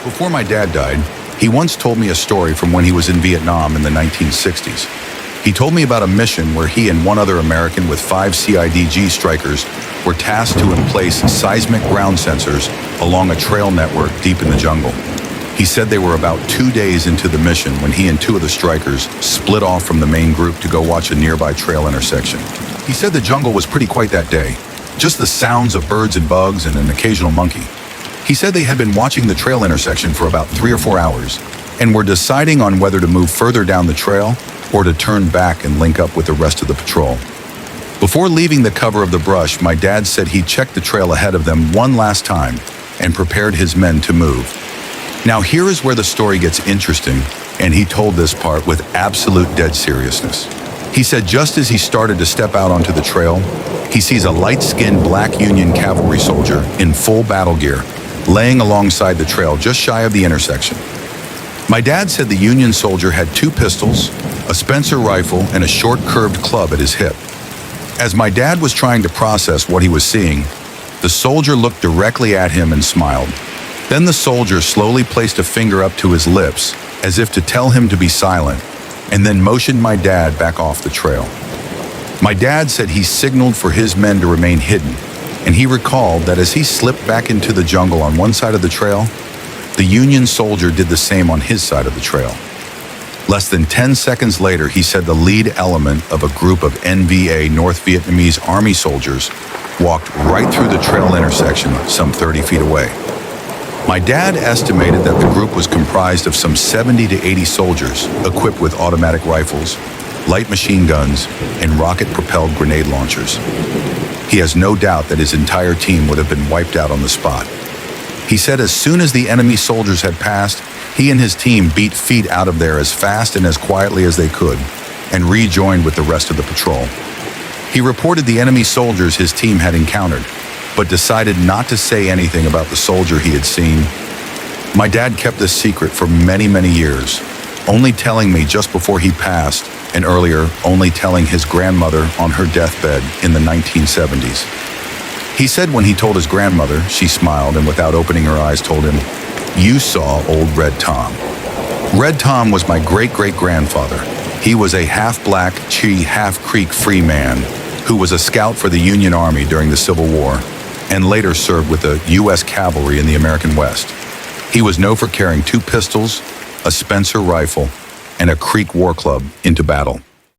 Before my dad died, he once told me a story from when he was in Vietnam in the 1960s. He told me about a mission where he and one other American with 5 CIDG strikers were tasked to emplace seismic ground sensors along a trail network deep in the jungle. He said they were about 2 days into the mission when he and 2 of the strikers split off from the main group to go watch a nearby trail intersection. He said the jungle was pretty quiet that day, just the sounds of birds and bugs and an occasional monkey. He said they had been watching the trail intersection for about 3 or 4 hours and were deciding on whether to move further down the trail or to turn back and link up with the rest of the patrol. Before leaving the cover of the brush, my dad said he checked the trail ahead of them one last time and prepared his men to move. Now here is where the story gets interesting, and he told this part with absolute dead seriousness. He said just as he started to step out onto the trail, he sees a light-skinned black Union Cavalry soldier in full battle gear laying alongside the trail just shy of the intersection. My dad said the Union soldier had 2 pistols, a Spencer rifle, and a short curved club at his hip. As my dad was trying to process what he was seeing, the soldier looked directly at him and smiled. Then the soldier slowly placed a finger up to his lips as if to tell him to be silent, and then motioned my dad back off the trail. My dad said he signaled for his men to remain hidden, and he recalled that as he slipped back into the jungle on one side of the trail, the Union soldier did the same on his side of the trail. Less than 10 seconds later, he said the lead element of a group of NVA North Vietnamese Army soldiers walked right through the trail intersection some 30 feet away. My dad estimated that the group was comprised of some 70 to 80 soldiers equipped with automatic rifles, light machine guns, and rocket-propelled grenade launchers. He has no doubt that his entire team would have been wiped out on the spot. He said as soon as the enemy soldiers had passed, he and his team beat feet out of there as fast and as quietly as they could and rejoined with the rest of the patrol. He reported the enemy soldiers his team had encountered, but decided not to say anything about the soldier he had seen. My dad kept this secret for many, many years, only telling me just before he passed, and earlier only telling his grandmother on her deathbed in the 1970s. He said when he told his grandmother, she smiled and without opening her eyes told him, "You saw old Red Tom." Red Tom was my great-great-grandfather. He was a half-black, Cree, half-Creek free man who was a scout for the Union Army during the Civil War and later served with the U.S. Cavalry in the American West. He was known for carrying 2 pistols, a Spencer rifle, and a Creek war club into battle.